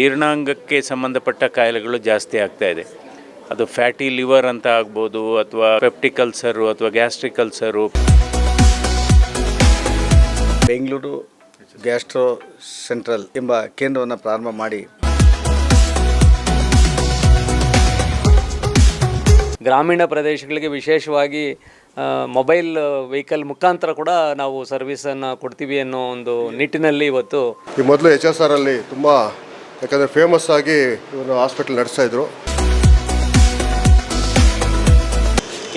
ಜೀರ್ಣಾಂಗಕ್ಕೆ ಸಂಬಂಧಪಟ್ಟ ಕಾಯಿಲೆಗಳು ಜಾಸ್ತಿ ಆಗ್ತಾ ಇದೆ. ಅದು ಫ್ಯಾಟಿ ಲಿವರ್ ಅಂತ ಆಗ್ಬೋದು, ಅಥವಾ ಪೆಪ್ಟಿಕ್ ಅಲ್ಸರು, ಅಥವಾ gastric ulcer. Bengaluru gastro central ಎಂಬ ಕೇಂದ್ರವನ್ನು ಪ್ರಾರಂಭ ಮಾಡಿ ಗ್ರಾಮೀಣ ಪ್ರದೇಶಗಳಿಗೆ ವಿಶೇಷವಾಗಿ ಮೊಬೈಲ್ ವೆಹಿಕಲ್ ಮುಖಾಂತರ ಕೂಡ ನಾವು ಸರ್ವಿಸನ್ನು ಕೊಡ್ತೀವಿ ಅನ್ನೋ ಒಂದು ನಿಟ್ಟಿನಲ್ಲಿ ಇವತ್ತು ಈ ಮೊದಲು HSR ಅಲ್ಲಿ ತುಂಬ ಯಾಕಂದರೆ ಫೇಮಸ್ ಆಗಿ ಇವರು ಹಾಸ್ಪಿಟಲ್ ನಡೆಸ್ತಾಯಿದ್ರು.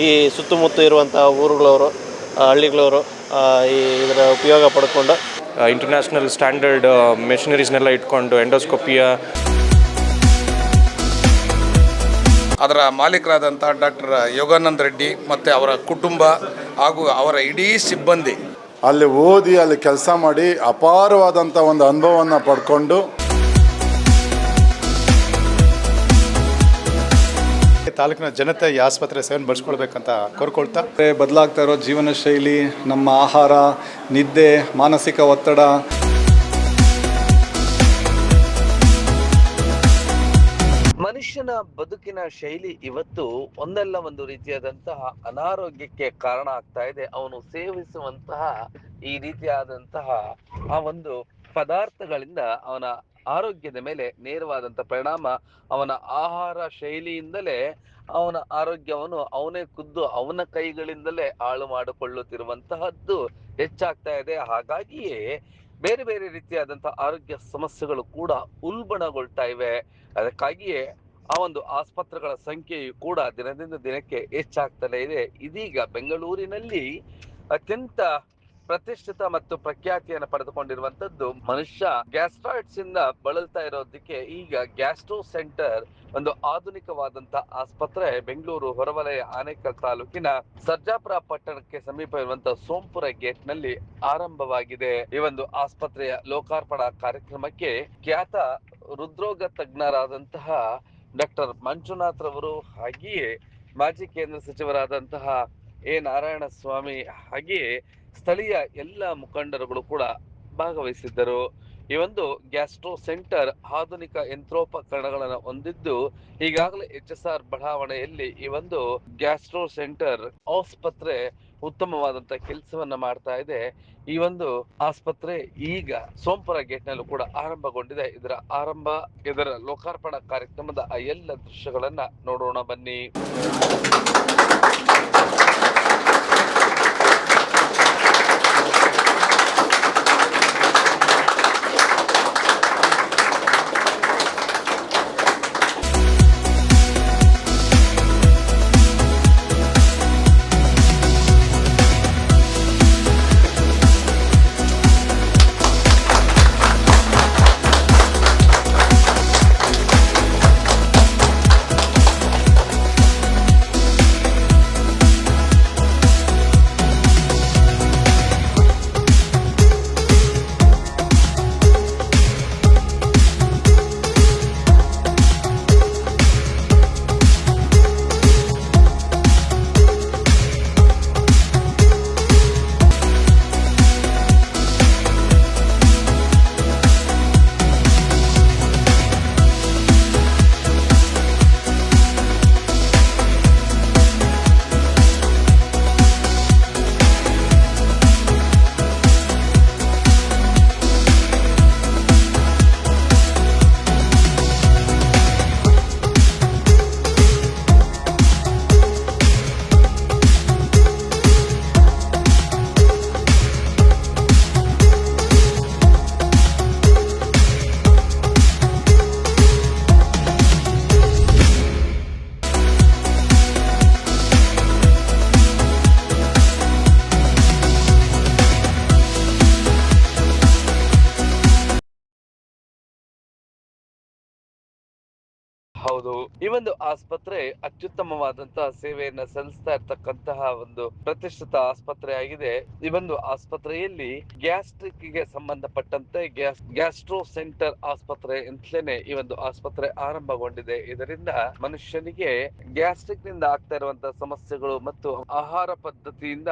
ಈ ಸುತ್ತಮುತ್ತ ಇರುವಂಥ ಊರುಗಳವರು, ಹಳ್ಳಿಗಳವರು ಇದರ ಉಪಯೋಗ ಪಡ್ಕೊಂಡು ಇಂಟರ್ನ್ಯಾಷನಲ್ ಸ್ಟ್ಯಾಂಡರ್ಡ್ ಮೆಷಿನರೀಸ್ನೆಲ್ಲ ಇಟ್ಕೊಂಡು ಎಂಡೋಸ್ಕೋಪಿಯ ಅದರ ಮಾಲೀಕರಾದಂಥ ಡಾಕ್ಟರ್ ಯೋಗಾನಂದ ರೆಡ್ಡಿ ಮತ್ತು ಅವರ ಕುಟುಂಬ ಹಾಗೂ ಅವರ ಇಡೀ ಸಿಬ್ಬಂದಿ ಅಲ್ಲಿ ಓದಿ ಅಲ್ಲಿ ಕೆಲಸ ಮಾಡಿ ಅಪಾರವಾದಂಥ ಒಂದು ಅನುಭವವನ್ನು ಪಡ್ಕೊಂಡು ತಾಲೂಕಿನ ಜನತೆ ಈ ಆಸ್ಪತ್ರೆ ಸೇವೆಯನ್ನು ಬಳಸ್ಕೊಳ್ಬೇಕಂತ ಕೋರ್ಕೊಳ್ತಾ, ಬದಲಾಗ್ತಾ ಇರೋ ಜೀವನ ಶೈಲಿ, ನಮ್ಮ ಆಹಾರ, ನಿದ್ದೆ, ಮಾನಸಿಕ ಒತ್ತಡ, ಮನುಷ್ಯನ ಬದುಕಿನ ಶೈಲಿ ಇವತ್ತು ಒಂದಲ್ಲ ಒಂದು ರೀತಿಯಾದಂತಹ ಅನಾರೋಗ್ಯಕ್ಕೆ ಕಾರಣ ಆಗ್ತಾ ಇದೆ. ಅವನು ಸೇವಿಸುವಂತಹ ಈ ರೀತಿಯಾದಂತಹ ಆ ಒಂದು ಪದಾರ್ಥಗಳಿಂದ ಅವನ ಆರೋಗ್ಯದ ಮೇಲೆ ನೇರವಾದಂತಹ ಪರಿಣಾಮ, ಅವನ ಆಹಾರ ಶೈಲಿಯಿಂದಲೇ ಅವನ ಆರೋಗ್ಯವನ್ನು ಅವನೇ ಖುದ್ದು ಅವನ ಕೈಗಳಿಂದಲೇ ಹಾಳು ಮಾಡಿಕೊಳ್ಳುತ್ತಿರುವಂತಹದ್ದು ಹೆಚ್ಚಾಗ್ತಾ ಇದೆ. ಹಾಗಾಗಿಯೇ ಬೇರೆ ಬೇರೆ ರೀತಿಯಾದಂತಹ ಆರೋಗ್ಯ ಸಮಸ್ಯೆಗಳು ಕೂಡ ಉಲ್ಬಣಗೊಳ್ತಾ ಇವೆ. ಅದಕ್ಕಾಗಿಯೇ ಆ ಒಂದು ಆಸ್ಪತ್ರೆಗಳ ಸಂಖ್ಯೆಯು ಕೂಡ ದಿನದಿಂದ ದಿನಕ್ಕೆ ಹೆಚ್ಚಾಗ್ತಲೇ ಇದೆ. ಇದೀಗ ಬೆಂಗಳೂರಿನಲ್ಲಿ ಅತ್ಯಂತ ಪ್ರತಿಷ್ಠಿತ ಮತ್ತು ಪ್ರಖ್ಯಾತಿಯನ್ನು ಪಡೆದುಕೊಂಡಿರುವಂತದ್ದು ಮನುಷ್ಯ ಗ್ಯಾಸ್ಟ್ರಾಯ್ಡ್ಸ್ ಇಂದ ಬಳಲ್ತಾ ಇರೋದಕ್ಕೆ ಈಗ ಗ್ಯಾಸ್ಟ್ರೋ ಸೆಂಟರ್, ಒಂದು ಆಧುನಿಕವಾದಂತ ಆಸ್ಪತ್ರೆ ಬೆಂಗಳೂರು ಹೊರವಲಯ ಆನೇಕಲ್ ತಾಲೂಕಿನ ಸರ್ಜಾಪುರ ಪಟ್ಟಣಕ್ಕೆ ಸಮೀಪ ಇರುವಂತಹ ಸೋಂಪುರ ಗೇಟ್ ನಲ್ಲಿ ಆರಂಭವಾಗಿದೆ. ಈ ಒಂದು ಆಸ್ಪತ್ರೆಯ ಲೋಕಾರ್ಪಣಾ ಕಾರ್ಯಕ್ರಮಕ್ಕೆ ಖ್ಯಾತ ಹೃದ್ರೋಗ ತಜ್ಞರಾದಂತಹ ಡಾಕ್ಟರ್ ಮಂಜುನಾಥ್ ರವರು, ಹಾಗೆಯೇ ಮಾಜಿ ಕೇಂದ್ರ ಸಚಿವರಾದಂತಹ ನಾರಾಯಣ ಸ್ವಾಮಿ, ಹಾಗೆಯೇ ಸ್ಥಳೀಯ ಎಲ್ಲ ಮುಖಂಡರುಗಳು ಕೂಡ ಭಾಗವಹಿಸಿದ್ದರು. ಈ ಒಂದು ಗ್ಯಾಸ್ಟ್ರೋ ಸೆಂಟರ್ ಆಧುನಿಕ ಯಂತ್ರೋಪಕರಣಗಳನ್ನು ಹೊಂದಿದ್ದು, ಈಗಾಗಲೇ HSR ಬಡಾವಣೆಯಲ್ಲಿ ಈ ಒಂದು ಗ್ಯಾಸ್ಟ್ರೋ ಸೆಂಟರ್ ಆಸ್ಪತ್ರೆ ಉತ್ತಮವಾದಂತ ಕೆಲಸವನ್ನ ಮಾಡ್ತಾ ಇದೆ. ಈ ಒಂದು ಆಸ್ಪತ್ರೆ ಈಗ ಸೋಂಪುರ ಗೇಟ್ ನಲ್ಲೂ ಕೂಡ ಆರಂಭಗೊಂಡಿದೆ. ಇದರ ಲೋಕಾರ್ಪಣಾ ಕಾರ್ಯಕ್ರಮದ ಆ ಎಲ್ಲ ದೃಶ್ಯಗಳನ್ನ ನೋಡೋಣ ಬನ್ನಿ. ಹೌದು, ಈ ಒಂದು ಆಸ್ಪತ್ರೆ ಅತ್ಯುತ್ತಮವಾದಂತಹ ಸೇವೆಯನ್ನ ಸಲ್ಲಿಸ್ತಾ ಇರ್ತಕ್ಕಂತಹ ಒಂದು ಪ್ರತಿಷ್ಠಿತ ಆಸ್ಪತ್ರೆ ಆಗಿದೆ. ಈ ಒಂದು ಆಸ್ಪತ್ರೆಯಲ್ಲಿ ಗ್ಯಾಸ್ಟ್ರಿಕ್ ಗೆ ಸಂಬಂಧಪಟ್ಟಂತೆ ಗ್ಯಾಸ್ಟ್ರೋ ಸೆಂಟರ್ ಆಸ್ಪತ್ರೆ ಅಂತಲೇ ಈ ಒಂದು ಆಸ್ಪತ್ರೆ ಆರಂಭಗೊಂಡಿದೆ. ಇದರಿಂದ ಮನುಷ್ಯನಿಗೆ ಗ್ಯಾಸ್ಟ್ರಿಕ್ ನಿಂದ ಆಗ್ತಾ ಇರುವಂತಹ ಸಮಸ್ಯೆಗಳು ಮತ್ತು ಆಹಾರ ಪದ್ಧತಿಯಿಂದ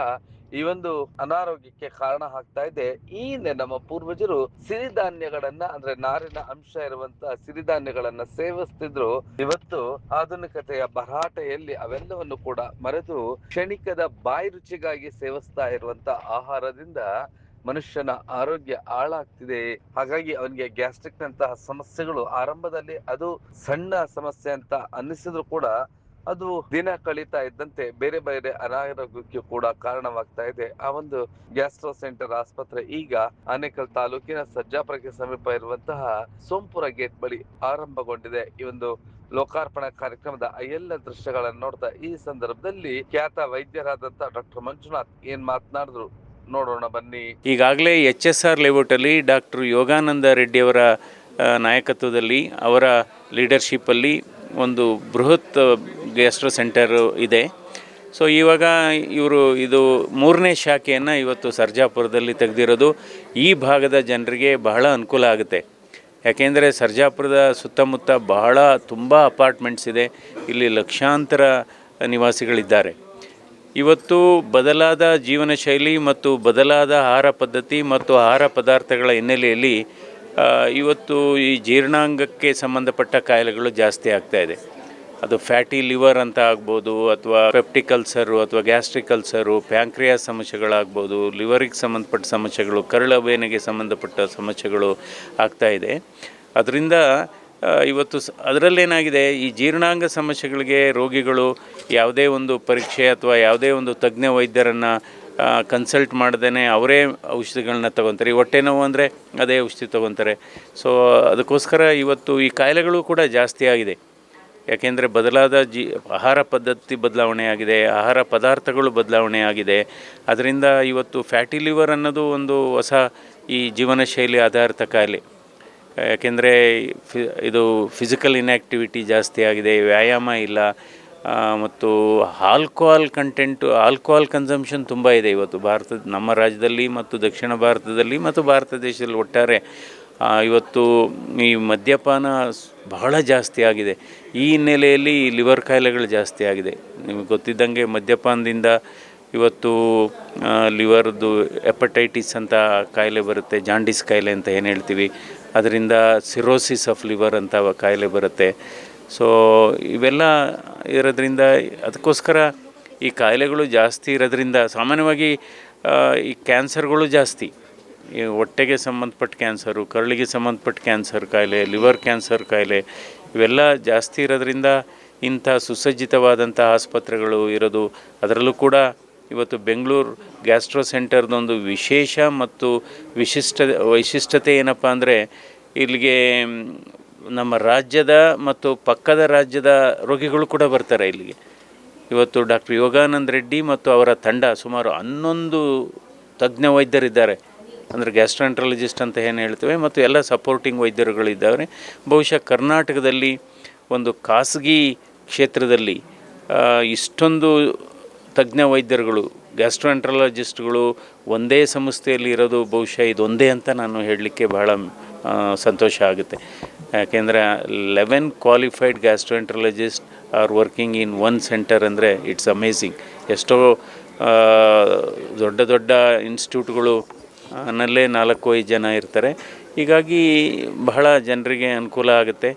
ಈ ಒಂದು ಅನಾರೋಗ್ಯಕ್ಕೆ ಕಾರಣ ಆಗ್ತಾ ಇದೆ. ಈ ಹಿಂದೆ ನಮ್ಮ ಪೂರ್ವಜರು ಸಿರಿಧಾನ್ಯಗಳನ್ನ ಅಂದ್ರೆ ನಾರಿನ ಅಂಶ ಇರುವಂತಹ ಸಿರಿಧಾನ್ಯಗಳನ್ನ ಸೇವಿಸ್ತಿದ್ರು. ಇವತ್ತು ಆಧುನಿಕತೆಯ ಭರಾಟೆಯಲ್ಲಿ ಅವೆಲ್ಲವನ್ನು ಕೂಡ ಮರೆತು ಕ್ಷಣಿಕದ ಬಾಯಿ ರುಚಿಗಾಗಿ ಸೇವಿಸ್ತಾ ಇರುವಂತ ಆಹಾರದಿಂದ ಮನುಷ್ಯನ ಆರೋಗ್ಯ ಹಾಳಾಗ್ತಿದೆ. ಹಾಗಾಗಿ ಅವನಿಗೆ ಗ್ಯಾಸ್ಟ್ರಿಕ್ ನಂತಹ ಸಮಸ್ಯೆಗಳು ಆರಂಭದಲ್ಲಿ ಅದು ಸಣ್ಣ ಸಮಸ್ಯೆ ಅಂತ ಅನ್ನಿಸಿದ್ರು ಕೂಡ ಅದು ದಿನ ಕಳೀತಾ ಇದ್ದಂತೆ ಬೇರೆ ಬೇರೆ ಅನಾರೋಗ್ಯಕ್ಕೆ ಕೂಡ ಕಾರಣವಾಗ್ತಾ ಇದೆ. ಆ ಒಂದು ಗ್ಯಾಸ್ಟ್ರೋ ಸೆಂಟರ್ ಆಸ್ಪತ್ರೆ ಈಗ ಆನೇಕಲ್ ತಾಲೂಕಿನ ಸರ್ಜಾಪುರಕ್ಕೆ ಸಮೀಪ ಇರುವಂತಹ ಸೋಂಪುರ ಗೇಟ್ ಬಳಿ ಆರಂಭಗೊಂಡಿದೆ. ಈ ಒಂದು ಲೋಕಾರ್ಪಣಾ ಕಾರ್ಯಕ್ರಮದ ಎಲ್ಲ ದೃಶ್ಯಗಳನ್ನು ನೋಡ್ತಾ ಈ ಸಂದರ್ಭದಲ್ಲಿ ಖ್ಯಾತ ವೈದ್ಯರಾದಂತಹ ಡಾಕ್ಟರ್ ಮಂಜುನಾಥ್ ಏನ್ ಮಾತನಾಡಿದ್ರು ನೋಡೋಣ ಬನ್ನಿ. ಈಗಾಗಲೇ HSR ಲೇಔಟಲ್ಲಿ ಡಾಕ್ಟರ್ ಯೋಗಾನಂದ ರೆಡ್ಡಿಯವರ ನಾಯಕತ್ವದಲ್ಲಿ ಅವರ ಲೀಡರ್ಶಿಪ್ಪಲ್ಲಿ ಒಂದು ಬೃಹತ್ ಗ್ಯಾಸ್ಟ್ರೋ ಸೆಂಟರ್ ಇದೆ. ಸೊ ಇವಾಗ ಇವರು ಇದು 3ನೇ ಶಾಖೆಯನ್ನು ಇವತ್ತು ಸರ್ಜಾಪುರದಲ್ಲಿ ತೆಗೆದಿರೋದು ಈ ಭಾಗದ ಜನರಿಗೆ ಬಹಳ ಅನುಕೂಲ ಆಗುತ್ತೆ. ಯಾಕೆಂದರೆ ಸರ್ಜಾಪುರದ ಸುತ್ತಮುತ್ತ ತುಂಬ ಅಪಾರ್ಟ್ಮೆಂಟ್ಸ್ ಇದೆ. ಇಲ್ಲಿ ಲಕ್ಷಾಂತರ ನಿವಾಸಿಗಳಿದ್ದಾರೆ. ಇವತ್ತು ಬದಲಾದ ಜೀವನ ಶೈಲಿ ಮತ್ತು ಬದಲಾದ ಆಹಾರ ಪದ್ಧತಿ ಮತ್ತು ಆಹಾರ ಪದಾರ್ಥಗಳ ಹಿನ್ನೆಲೆಯಲ್ಲಿ ಇವತ್ತು ಈ ಜೀರ್ಣಾಂಗಕ್ಕೆ ಸಂಬಂಧಪಟ್ಟ ಕಾಯಿಲೆಗಳು ಜಾಸ್ತಿ ಆಗ್ತಾಯಿದೆ. ಅದು ಫ್ಯಾಟಿ ಲಿವರ್ ಅಂತ ಆಗ್ಬೋದು, ಅಥವಾ ಪೆಪ್ಟಿಕ್ ಅಲ್ಸರು, ಅಥವಾ ಗ್ಯಾಸ್ಟ್ರಿಕ್ ಅಲ್ಸರು, ಪ್ಯಾಂಕ್ರಿಯಾಸ್ ಸಮಸ್ಯೆಗಳಾಗ್ಬೋದು, ಲಿವರಿಗೆ ಸಂಬಂಧಪಟ್ಟ ಸಮಸ್ಯೆಗಳು, ಕರಳಬೇನೆಗೆ ಸಂಬಂಧಪಟ್ಟ ಸಮಸ್ಯೆಗಳು ಆಗ್ತಾಯಿದೆ. ಅದರಿಂದ ಇವತ್ತು ಅದರಲ್ಲೇನಾಗಿದೆ, ಈ ಜೀರ್ಣಾಂಗ ಸಮಸ್ಯೆಗಳಿಗೆ ರೋಗಿಗಳು ಯಾವುದೇ ಒಂದು ಪರೀಕ್ಷೆ ಅಥವಾ ಯಾವುದೇ ಒಂದು ತಜ್ಞ ವೈದ್ಯರನ್ನು ಕನ್ಸಲ್ಟ್ ಮಾಡ್ದೇ ಅವರೇ ಔಷಧಿಗಳನ್ನ ತೊಗೊತಾರೆ. ಈ ಹೊಟ್ಟೆ ನೋವು ಅಂದರೆ ಅದೇ ಔಷಧಿ ತೊಗೊತಾರೆ. ಸೊ ಅದಕ್ಕೋಸ್ಕರ ಇವತ್ತು ಈ ಕಾಯಿಲೆಗಳು ಕೂಡ ಜಾಸ್ತಿ ಆಗಿದೆ. ಯಾಕೆಂದರೆ ಬದಲಾದ ಆಹಾರ ಪದ್ಧತಿ ಬದಲಾವಣೆ ಆಗಿದೆ, ಆಹಾರ ಪದಾರ್ಥಗಳು ಬದಲಾವಣೆ ಆಗಿದೆ. ಅದರಿಂದ ಇವತ್ತು ಫ್ಯಾಟಿ ಲಿವರ್ ಅನ್ನೋದು ಒಂದು ಹೊಸ ಈ ಜೀವನ ಶೈಲಿ ಆಧಾರಿತ ಕಾಯಿಲೆ. ಯಾಕೆಂದರೆ ಇದು ಫಿಸಿಕಲ್ ಇನ್ಯಾಕ್ಟಿವಿಟಿ ಜಾಸ್ತಿ ಆಗಿದೆ, ವ್ಯಾಯಾಮ ಇಲ್ಲ, ಮತ್ತು ಆಲ್ಕೋಹಾಲ್ ಕನ್ಸಂಪ್ಷನ್ ತುಂಬ ಇದೆ ಇವತ್ತು ನಮ್ಮ ರಾಜ್ಯದಲ್ಲಿ ಮತ್ತು ದಕ್ಷಿಣ ಭಾರತದಲ್ಲಿ ಮತ್ತು ಭಾರತ ದೇಶದಲ್ಲಿ ಒಟ್ಟಾರೆ. ಇವತ್ತು ಈ ಮದ್ಯಪಾನ ಬಹಳ ಜಾಸ್ತಿ ಆಗಿದೆ. ಈ ಹಿನ್ನೆಲೆಯಲ್ಲಿ ಲಿವರ್ ಕಾಯಿಲೆಗಳು ಜಾಸ್ತಿ ಆಗಿದೆ. ನಿಮಗೆ ಗೊತ್ತಿದ್ದಂಗೆ ಮದ್ಯಪಾನದಿಂದ ಇವತ್ತು ಲಿವರ್ದು ಹೆಪಟೈಟಿಸ್ ಅಂತ ಕಾಯಿಲೆ ಬರುತ್ತೆ, ಜಾಂಡಿಸ್ ಕಾಯಿಲೆ ಅಂತ ಏನು ಹೇಳ್ತೀವಿ. ಅದರಿಂದ ಸಿರೋಸಿಸ್ ಆಫ್ ಲಿವರ್ ಅಂತ ಕಾಯಿಲೆ ಬರುತ್ತೆ. ಸೊ ಇವೆಲ್ಲ ಇರೋದ್ರಿಂದ ಅದಕ್ಕೋಸ್ಕರ ಈ ಕಾಯಿಲೆಗಳು ಜಾಸ್ತಿ ಇರೋದ್ರಿಂದ ಸಾಮಾನ್ಯವಾಗಿ ಈ ಕ್ಯಾನ್ಸರ್ಗಳು ಜಾಸ್ತಿ. ಈ ಹೊಟ್ಟೆಗೆ ಸಂಬಂಧಪಟ್ಟ ಕ್ಯಾನ್ಸರು, ಕರಳಿಗೆ ಸಂಬಂಧಪಟ್ಟ ಕ್ಯಾನ್ಸರ್ ಕಾಯಿಲೆ, ಲಿವರ್ ಕ್ಯಾನ್ಸರ್ ಕಾಯಿಲೆ ಇವೆಲ್ಲ ಜಾಸ್ತಿ ಇರೋದ್ರಿಂದ ಇಂಥ ಸುಸಜ್ಜಿತವಾದಂಥ ಆಸ್ಪತ್ರೆಗಳು ಇರೋದು. ಅದರಲ್ಲೂ ಕೂಡ ಇವತ್ತು ಬೆಂಗಳೂರು ಗ್ಯಾಸ್ಟ್ರೋ ಸೆಂಟರ್ದೊಂದು ವಿಶೇಷ ಮತ್ತು ವೈಶಿಷ್ಟ್ಯತೆ ಏನಪ್ಪ ಅಂದರೆ, ಇಲ್ಲಿಗೆ ನಮ್ಮ ರಾಜ್ಯದ ಮತ್ತು ಪಕ್ಕದ ರಾಜ್ಯದ ರೋಗಿಗಳು ಕೂಡ ಬರ್ತಾರೆ ಇಲ್ಲಿಗೆ. ಇವತ್ತು ಡಾಕ್ಟರ್ ಯೋಗಾನಂದ ರೆಡ್ಡಿ ಮತ್ತು ಅವರ ತಂಡ ಸುಮಾರು 11 ತಜ್ಞ ವೈದ್ಯರಿದ್ದಾರೆ. ಅಂದರೆ ಗ್ಯಾಸ್ಟ್ರಾಂಟ್ರಾಲಜಿಸ್ಟ್ ಅಂತ ಏನು ಹೇಳ್ತೇವೆ, ಮತ್ತು ಎಲ್ಲ ಸಪೋರ್ಟಿಂಗ್ ವೈದ್ಯರುಗಳಿದ್ದಾರೆ. ಬಹುಶಃ ಕರ್ನಾಟಕದಲ್ಲಿ ಒಂದು ಖಾಸಗಿ ಕ್ಷೇತ್ರದಲ್ಲಿ ಇಷ್ಟೊಂದು ತಜ್ಞ ವೈದ್ಯರುಗಳು, ಗ್ಯಾಸ್ಟ್ರಾಂಟ್ರಾಲಜಿಸ್ಟ್ಗಳು ಒಂದೇ ಸಂಸ್ಥೆಯಲ್ಲಿ ಇರೋದು ಬಹುಶಃ ಇದೊಂದೇ ಅಂತ ನಾನು ಹೇಳಲಿಕ್ಕೆ ಬಹಳ ಸಂತೋಷ ಆಗುತ್ತೆ. ಯಾಕೆಂದರೆ 11 qualified gastroenterologist are working in one centre ಅಂದರೆ ಇಟ್ಸ್ ಅಮೇಝಿಂಗ್. ಎಷ್ಟೋ ದೊಡ್ಡ ದೊಡ್ಡ ಇನ್ಸ್ಟಿಟ್ಯೂಟ್ಗಳು ನಲ್ಲೇ 4-5 ಜನ ಇರ್ತಾರೆ. ಹೀಗಾಗಿ ಬಹಳ ಜನರಿಗೆ ಅನುಕೂಲ ಆಗುತ್ತೆ.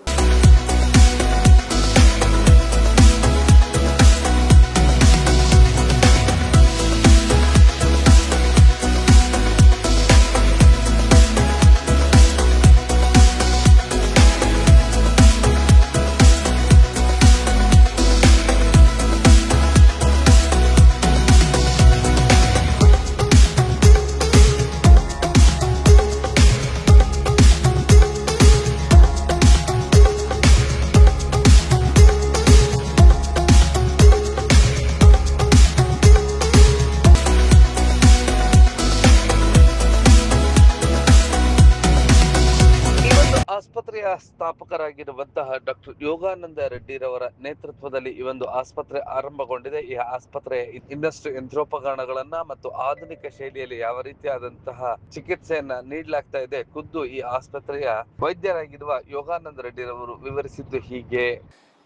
ಆಸ್ಪತ್ರೆಯ ಸ್ಥಾಪಕರಾಗಿರುವಂತಹ ಡಾಕ್ಟರ್ ಯೋಗಾನಂದ ರೆಡ್ಡಿರವರ ನೇತೃತ್ವದಲ್ಲಿ ಈ ಒಂದು ಆಸ್ಪತ್ರೆ ಆರಂಭಗೊಂಡಿದೆ. ಈ ಆಸ್ಪತ್ರೆ ಇನ್ನಷ್ಟು ಯಂತ್ರೋಪಕರಣಗಳನ್ನ ಮತ್ತು ಆಧುನಿಕ ಶೈಲಿಯಲ್ಲಿ ಯಾವ ರೀತಿಯಾದಂತಹ ಚಿಕಿತ್ಸೆಯನ್ನ ನೀಡಲಾಗ್ತಾ ಇದೆ ಖುದ್ದು ಈ ಆಸ್ಪತ್ರೆಯ ವೈದ್ಯರಾಗಿರುವ ಯೋಗಾನಂದ ರೆಡ್ಡಿರವರು ವಿವರಿಸಿದ್ದು ಹೀಗೆ.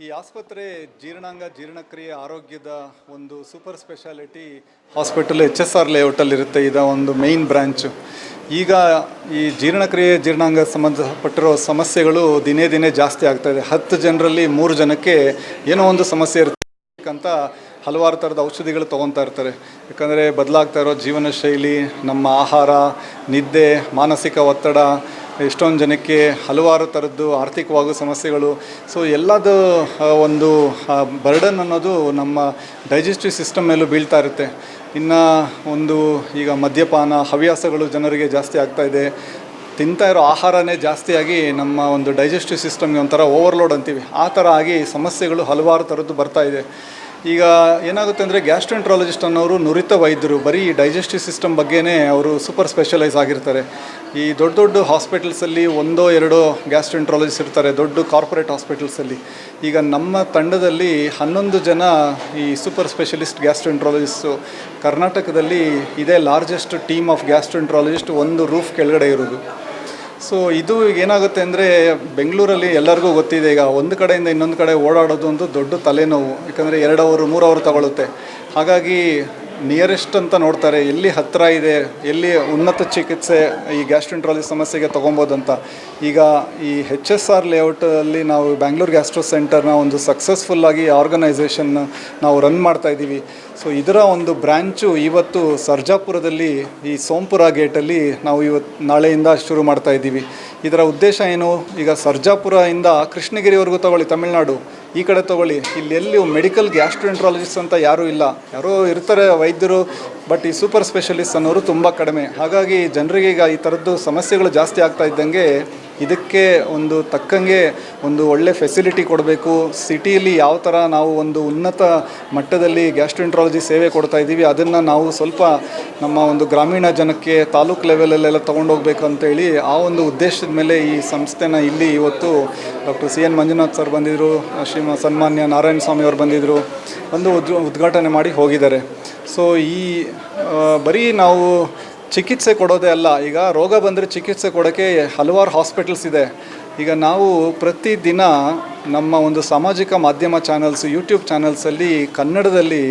ಈ ಆಸ್ಪತ್ರೆ ಜೀರ್ಣಕ್ರಿಯೆ ಆರೋಗ್ಯದ ಒಂದು ಸೂಪರ್ ಸ್ಪೆಷಾಲಿಟಿ ಹಾಸ್ಪಿಟಲ್ HSR ಲೇಔಟಲ್ಲಿರುತ್ತೆ. ಇದು ಒಂದು ಮೇಯ್ನ್ ಬ್ರ್ಯಾಂಚು. ಈಗ ಈ ಜೀರ್ಣಾಂಗ ಸಂಬಂಧಪಟ್ಟಿರೋ ಸಮಸ್ಯೆಗಳು ದಿನೇ ದಿನೇ ಜಾಸ್ತಿ ಆಗ್ತಾಯಿದೆ. 10 ಜನರಲ್ಲಿ 3 ಜನಕ್ಕೆ ಏನೋ ಒಂದು ಸಮಸ್ಯೆ ಇರುತ್ತೆ ಅಂತ ಹಲವಾರು ಥರದ ಔಷಧಿಗಳು ತೊಗೊತಾ ಇರ್ತಾರೆ. ಯಾಕಂದರೆ ಬದಲಾಗ್ತಾ ಇರೋ ಜೀವನ ಶೈಲಿ, ನಮ್ಮ ಆಹಾರ, ನಿದ್ದೆ, ಮಾನಸಿಕ ಒತ್ತಡ, ಎಷ್ಟೊಂದು ಜನಕ್ಕೆ ಹಲವಾರು ಥರದ್ದು ಆರ್ಥಿಕವಾಗೂ ಸಮಸ್ಯೆಗಳು. ಸೊ ಎಲ್ಲದು ಒಂದು ಬರ್ಡನ್ ಅನ್ನೋದು ನಮ್ಮ ಡೈಜೆಸ್ಟಿವ್ ಸಿಸ್ಟಮ್ ಮೇಲೂ ಬೀಳ್ತಾ ಇರುತ್ತೆ. ಇನ್ನು ಒಂದು ಈಗ ಮದ್ಯಪಾನ ಹವ್ಯಾಸಗಳು ಜನರಿಗೆ ಜಾಸ್ತಿ ಆಗ್ತಾಯಿದೆ. ತಿಂತಾ ಇರೋ ಆಹಾರನೇ ಜಾಸ್ತಿಯಾಗಿ ನಮ್ಮ ಒಂದು ಡೈಜೆಸ್ಟಿವ್ ಸಿಸ್ಟಮ್ಗೆ ಒಂಥರ ಓವರ್ಲೋಡ್ ಅಂತೀವಿ, ಆ ಥರ ಆಗಿ ಸಮಸ್ಯೆಗಳು ಹಲವಾರು ಥರದ್ದು ಬರ್ತಾಯಿದೆ. ಈಗ ಏನಾಗುತ್ತೆ ಅಂದರೆ ಗ್ಯಾಸ್ಟ್ರೆಂಟ್ರಾಲಜಿಸ್ಟ್ ಅನ್ನೋರು ನುರಿತ ವೈದ್ಯರು, ಬರೀ ಡೈಜೆಸ್ಟಿವ್ ಸಿಸ್ಟಮ್ ಬಗ್ಗೆನೇ ಅವರು ಸೂಪರ್ ಸ್ಪೆಷಲೈಸ್ ಆಗಿರ್ತಾರೆ. ಈ ದೊಡ್ಡ ದೊಡ್ಡ ಹಾಸ್ಪಿಟಲ್ಸಲ್ಲಿ 1-2 ಗ್ಯಾಸ್ಟ್ರೆಂಟ್ರಾಲಜಿಸ್ಟ್ ಇರ್ತಾರೆ, ದೊಡ್ಡ ಕಾರ್ಪೊರೇಟ್ ಹಾಸ್ಪಿಟಲ್ಸಲ್ಲಿ. ಈಗ ನಮ್ಮ ತಂಡದಲ್ಲಿ 11 ಜನ ಈ ಸೂಪರ್ ಸ್ಪೆಷಲಿಸ್ಟ್ ಗ್ಯಾಸ್ಟ್ರೆಂಟ್ರಾಲಜಿಸ್ಟು ಕರ್ನಾಟಕದಲ್ಲಿ ಇದೇ ಲಾರ್ಜೆಸ್ಟ್ ಟೀಮ್ ಆಫ್ ಗ್ಯಾಸ್ಟ್ರೆಂಟ್ರಾಲಜಿಸ್ಟ್ ಒಂದು ರೂಫ್ ಕೆಳಗಡೆ ಇರೋದು. ಸೊ ಇದು ಏನಾಗುತ್ತೆ ಅಂದರೆ ಬೆಂಗಳೂರಲ್ಲಿ ಎಲ್ಲರಿಗೂ ಗೊತ್ತಿದೆ, ಈಗ ಒಂದು ಕಡೆಯಿಂದ ಇನ್ನೊಂದು ಕಡೆ ಓಡಾಡೋದು ಒಂದು ದೊಡ್ಡ ತಲೆನೋವು. ಯಾಕಂದರೆ 2 ಅವರ್ 3 ಅವರ್ ತಗೊಳುತ್ತೆ. ಹಾಗಾಗಿ ನಿಯರೆಸ್ಟ್ ಅಂತ ನೋಡ್ತಾರೆ, ಎಲ್ಲಿ ಹತ್ತಿರ ಇದೆ, ಎಲ್ಲಿ ಉನ್ನತ ಚಿಕಿತ್ಸೆ ಈ ಗ್ಯಾಸ್ಟ್ರೆಂಟ್ರಾಲಜಿ ಸಮಸ್ಯೆಗೆ ತೊಗೊಬೋದಂತ. ಈಗ ಈ HSR ಲೇಔಟಲ್ಲಿ ನಾವು ಬ್ಯಾಂಗ್ಳೂರ್ ಗ್ಯಾಸ್ಟ್ರೋ ಸೆಂಟರ್ನ ಒಂದು ಸಕ್ಸಸ್ಫುಲ್ಲಾಗಿ ಆರ್ಗನೈಸೇಷನ್ ನಾವು ರನ್ ಮಾಡ್ತಾಯಿದ್ದೀವಿ. ಸೊ ಇದರ ಒಂದು ಬ್ರ್ಯಾಂಚು ಇವತ್ತು ಸರ್ಜಾಪುರದಲ್ಲಿ ಈ ಸೋಂಪುರ ಗೇಟಲ್ಲಿ ನಾವು ನಾಳೆಯಿಂದ ಶುರು ಮಾಡ್ತಾಯಿದ್ದೀವಿ. ಇದರ ಉದ್ದೇಶ ಏನು, ಈಗ ಸರ್ಜಾಪುರದಿಂದ ಕೃಷ್ಣಗಿರಿವರೆಗೂ ತಗೊಳ್ಳಿ, ತಮಿಳ್ನಾಡು ಈ ಕಡೆ ತೊಗೊಳ್ಳಿ, ಇಲ್ಲಿ ಎಲ್ಲಿ ಮೆಡಿಕಲ್ ಗ್ಯಾಸ್ಟ್ರೆಂಟ್ರಾಲಜಿಸ್ಟ್ ಅಂತ ಯಾರೂ ಇಲ್ಲ. ಯಾರೋ ಇರ್ತಾರೆ ವೈದ್ಯರು, ಬಟ್ ಈ ಸೂಪರ್ ಸ್ಪೆಷಲಿಸ್ಟ್ ಅನ್ನೋರು ತುಂಬ ಕಡಿಮೆ. ಹಾಗಾಗಿ ಜನರಿಗೆ ಈಗ ಈ ಥರದ್ದು ಸಮಸ್ಯೆಗಳು ಜಾಸ್ತಿ ಆಗ್ತಾ ಇದ್ದಂಗೆ ಇದಕ್ಕೆ ಒಂದು ತಕ್ಕಂಗೆ ಒಂದು ಒಳ್ಳೆ ಫೆಸಿಲಿಟಿ ಕೊಡಬೇಕು. ಸಿಟಿಯಲ್ಲಿ ಯಾವ ಥರ ನಾವು ಒಂದು ಉನ್ನತ ಮಟ್ಟದಲ್ಲಿ ಗ್ಯಾಸ್ಟ್ರೆಂಟ್ರಾಲಜಿ ಸೇವೆ ಕೊಡ್ತಾ ಇದ್ದೀವಿ, ಅದನ್ನು ನಾವು ಸ್ವಲ್ಪ ನಮ್ಮ ಒಂದು ಗ್ರಾಮೀಣ ಜನಕ್ಕೆ ತಾಲೂಕು ಲೆವೆಲಲ್ಲೆಲ್ಲ ತೊಗೊಂಡೋಗ್ಬೇಕು ಅಂತೇಳಿ ಆ ಒಂದು ಉದ್ದೇಶದ ಮೇಲೆ ಈ ಸಂಸ್ಥೆನ ಇಲ್ಲಿ ಇವತ್ತು ಡಾಕ್ಟರ್ CN ಮಂಜುನಾಥ್ ಸರ್ ಬಂದಿದ್ದರು, ಸನ್ಮಾನ್ಯ ನಾರಾಯಣ ಸ್ವಾಮಿ ಅವರು ಬಂದಿದ್ದರು, ಒಂದು ಉದ್ಘಾಟನೆ ಮಾಡಿ ಹೋಗಿದ್ದಾರೆ. ಸೊ ಈ ಬರೀ ನಾವು ಚಿಕಿತ್ಸೆ ಕೊಡೋದೇ ಅಲ್ಲ, ಈಗ ರೋಗ ಬಂದರೆ ಚಿಕಿತ್ಸೆ ಕೊಡೋಕ್ಕೆ ಹಲವಾರು ಹಾಸ್ಪಿಟಲ್ಸ್ ಇದೆ. ಈಗ ನಾವು ಪ್ರತಿದಿನ ನಮ್ಮ ಒಂದು ಸಾಮಾಜಿಕ ಮಾಧ್ಯಮ ಚಾನಲ್ಸ್, ಯೂಟ್ಯೂಬ್ ಚಾನಲ್ಸಲ್ಲಿ ಕನ್ನಡದಲ್ಲಿ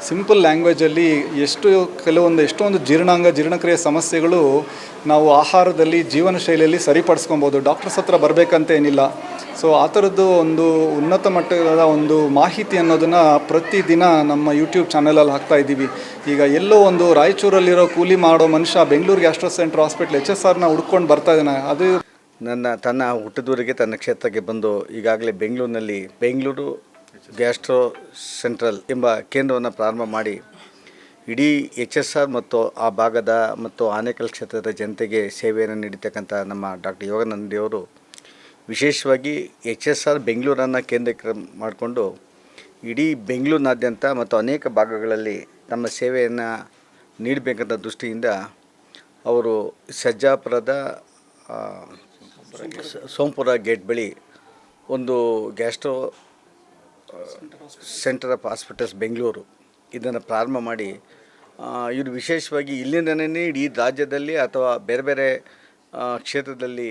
ಸಿಂಪಲ್ ಲ್ಯಾಂಗ್ವೇಜಲ್ಲಿ ಎಷ್ಟೊಂದು ಜೀರ್ಣಕ್ರಿಯೆ ಸಮಸ್ಯೆಗಳು ನಾವು ಆಹಾರದಲ್ಲಿ, ಜೀವನ ಶೈಲಿಯಲ್ಲಿ ಸರಿಪಡಿಸ್ಕೊಬೋದು. ಡಾಕ್ಟರ್ಸ್ ಹತ್ರ ಬರಬೇಕಂತೇನಿಲ್ಲ. ಸೊ ಆ ಥರದ್ದು ಒಂದು ಉನ್ನತ ಮಟ್ಟದ ಒಂದು ಮಾಹಿತಿ ಅನ್ನೋದನ್ನು ಪ್ರತಿದಿನ ನಮ್ಮ ಯೂಟ್ಯೂಬ್ ಚಾನಲಲ್ಲಿ ಹಾಕ್ತಾ ಇದ್ದೀವಿ. ಈಗ ಎಲ್ಲೋ ಒಂದು ರಾಯಚೂರಲ್ಲಿರೋ ಕೂಲಿ ಮಾಡೋ ಮನುಷ್ಯ ಬೆಂಗಳೂರು ಗ್ಯಾಸ್ಟ್ರೋ ಸೆಂಟರ್ ಹಾಸ್ಪಿಟ್ಲ್ HSRನ ಹುಡ್ಕೊಂಡು ಬರ್ತಾ ಇದ್ದಾನೆ. ಅದು ತನ್ನ ಹುಟ್ಟಿದೂರಿಗೆ ತನ್ನ ಕ್ಷೇತ್ರಕ್ಕೆ ಬಂದು ಈಗಾಗಲೇ ಬೆಂಗಳೂರು ಗ್ಯಾಸ್ಟ್ರೋ ಸೆಂಟ್ರಲ್ ಎಂಬ ಕೇಂದ್ರವನ್ನು ಪ್ರಾರಂಭ ಮಾಡಿ ಇಡೀ HSR ಮತ್ತು ಆ ಭಾಗದ ಮತ್ತು ಆನೇಕಲ್ ಕ್ಷೇತ್ರದ ಜನತೆಗೆ ಸೇವೆಯನ್ನು ನೀಡತಕ್ಕಂಥ ನಮ್ಮ ಡಾಕ್ಟರ್ ಯೋಗಾನಂದ ರೆಡ್ಡಿಯವರು ವಿಶೇಷವಾಗಿ HSR ಬೆಂಗಳೂರನ್ನು ಕೇಂದ್ರಕ್ಕೆ ಮಾಡಿಕೊಂಡು ಇಡೀ ಬೆಂಗಳೂರಿನಾದ್ಯಂತ ಮತ್ತು ಅನೇಕ ಭಾಗಗಳಲ್ಲಿ ತಮ್ಮ ಸೇವೆಯನ್ನು ನೀಡಬೇಕಂತ ದೃಷ್ಟಿಯಿಂದ ಅವರು ಸರ್ಜಾಪುರದ ಸೋಂಪುರ ಗೇಟ್ ಬಳಿ ಒಂದು gastro centre of hospitals Bengaluru ಇದನ್ನು ಪ್ರಾರಂಭ ಮಾಡಿ ಇವರು ವಿಶೇಷವಾಗಿ ಇಲ್ಲಿಂದನೇ ಇಡೀ ರಾಜ್ಯದಲ್ಲಿ ಅಥವಾ ಬೇರೆ ಬೇರೆ ಕ್ಷೇತ್ರದಲ್ಲಿ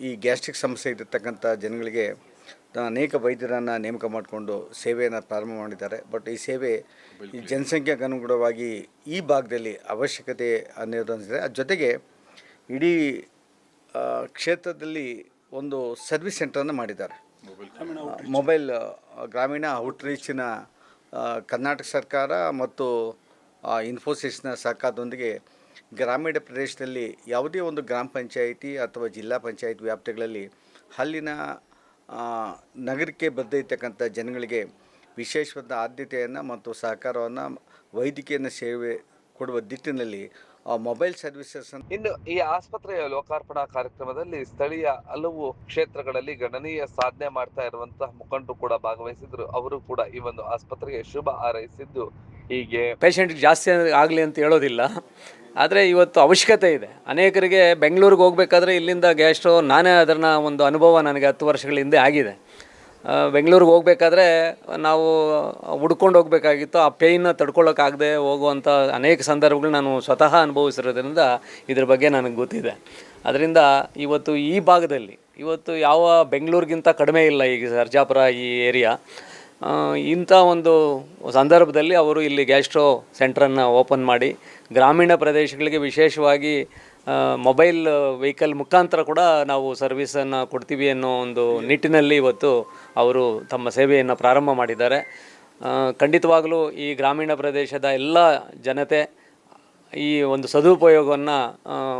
ಈ ಗ್ಯಾಸ್ಟ್ರಿಕ್ ಸಮಸ್ಯೆ ಇರತಕ್ಕಂಥ ಜನಗಳಿಗೆ ಅನೇಕ ವೈದ್ಯರನ್ನು ನೇಮಕ ಮಾಡಿಕೊಂಡು ಸೇವೆಯನ್ನು ಪ್ರಾರಂಭ ಮಾಡಿದ್ದಾರೆ. ಬಟ್ ಈ ಸೇವೆ ಈ ಜನಸಂಖ್ಯೆಗೆ ಅನುಗುಣವಾಗಿ ಈ ಭಾಗದಲ್ಲಿ ಅವಶ್ಯಕತೆ ಅನ್ನೋದಂದರೆ ಅದ್ರ ಜೊತೆಗೆ ಇಡೀ ಕ್ಷೇತ್ರದಲ್ಲಿ ಒಂದು ಸರ್ವಿಸ್ ಸೆಂಟರನ್ನು ಮಾಡಿದ್ದಾರೆ. ಮೊಬೈಲ್ ಗ್ರಾಮೀಣ ಔಟ್ರೀಚಿನ ಕರ್ನಾಟಕ ಸರ್ಕಾರ ಮತ್ತು ಇನ್ಫೋಸಿಸ್ನ ಸಹಕಾರದೊಂದಿಗೆ ಗ್ರಾಮೀಣ ಪ್ರದೇಶದಲ್ಲಿ ಯಾವುದೇ ಒಂದು ಗ್ರಾಮ ಪಂಚಾಯಿತಿ ಅಥವಾ ಜಿಲ್ಲಾ ಪಂಚಾಯತ್ ವ್ಯಾಪ್ತಿಗಳಲ್ಲಿ ಅಲ್ಲಿನ ನಗರಕ್ಕೆ ಬರದಿರ್ತಕ್ಕಂಥ ಜನಗಳಿಗೆ ವಿಶೇಷವಾದ ಆದ್ಯತೆಯನ್ನು ಮತ್ತು ಸಹಕಾರವನ್ನು ವೈದ್ಯಕೀಯ ಸೇವೆ ಕೊಡುವ ದಿಟ್ಟಿನಲ್ಲಿ ಮೊಬೈಲ್ ಸರ್ವಿಸಸ್. ಇನ್ನು ಈ ಆಸ್ಪತ್ರೆಯ ಲೋಕಾರ್ಪಣಾ ಕಾರ್ಯಕ್ರಮದಲ್ಲಿ ಸ್ಥಳೀಯ ಹಲವು ಕ್ಷೇತ್ರಗಳಲ್ಲಿ ಗಣನೀಯ ಸಾಧನೆ ಮಾಡ್ತಾ ಇರುವಂತಹ ಮುಖಂಡರು ಕೂಡ ಭಾಗವಹಿಸಿದ್ರು. ಅವರು ಕೂಡ ಈ ಒಂದು ಆಸ್ಪತ್ರೆಗೆ ಶುಭ ಹಾರೈಸಿದ್ದು ಹೀಗೆ ಪೇಷಂಟ್ಗೆ ಜಾಸ್ತಿ ಆಗಲಿ ಅಂತ ಹೇಳೋದಿಲ್ಲ, ಆದರೆ ಇವತ್ತು ಅವಶ್ಯಕತೆ ಇದೆ. ಅನೇಕರಿಗೆ ಬೆಂಗಳೂರಿಗೆ ಹೋಗಬೇಕಾದ್ರೆ ಇಲ್ಲಿಂದ ಗ್ಯಾಸ್ಟ್ರೋ, ನಾನೇ ಅದನ್ನ ಒಂದು ಅನುಭವ ನನಗೆ 10 ವರ್ಷಗಳ ಹಿಂದೆ ಆಗಿದೆ. ಬೆಂಗಳೂರಿಗೆ ಹೋಗಬೇಕಾದ್ರೆ ನಾವು ಹುಡ್ಕೊಂಡು ಹೋಗಬೇಕಾಗಿತ್ತು. ಆ ಪೇಯ್ನ ತಡ್ಕೊಳ್ಳೋಕ್ಕಾಗದೆ ಹೋಗುವಂಥ ಅನೇಕ ಸಂದರ್ಭಗಳು ನಾನು ಸ್ವತಃ ಅನುಭವಿಸಿರೋದ್ರಿಂದ ಇದ್ರ ಬಗ್ಗೆ ನನಗೆ ಗೊತ್ತಿದೆ. ಅದರಿಂದ ಇವತ್ತು ಈ ಭಾಗದಲ್ಲಿ ಇವತ್ತು ಯಾವ ಬೆಂಗಳೂರಿಗಿಂತ ಕಡಿಮೆ ಇಲ್ಲ ಈಗ ಸರ್ಜಾಪುರ ಈ ಏರಿಯಾ. ಇಂಥ ಒಂದು ಸಂದರ್ಭದಲ್ಲಿ ಅವರು ಇಲ್ಲಿ ಗ್ಯಾಸ್ಟ್ರೋ ಸೆಂಟ್ರನ್ನು ಓಪನ್ ಮಾಡಿ ಗ್ರಾಮೀಣ ಪ್ರದೇಶಗಳಿಗೆ ವಿಶೇಷವಾಗಿ ಮೊಬೈಲ್ ವೆಹಿಕಲ್ ಮುಖಾಂತರ ಕೂಡ ನಾವು ಸರ್ವಿಸನ್ನು ಕೊಡ್ತೀವಿ ಅನ್ನೋ ಒಂದು ನಿಟ್ಟಿನಲ್ಲಿ ಇವತ್ತು ಅವರು ತಮ್ಮ ಸೇವೆಯನ್ನು ಪ್ರಾರಂಭ ಮಾಡಿದ್ದಾರೆ. ಖಂಡಿತವಾಗಲೂ ಈ ಗ್ರಾಮೀಣ ಪ್ರದೇಶದ ಎಲ್ಲ ಜನತೆ ಈ ಒಂದು ಸದುಪಯೋಗವನ್ನು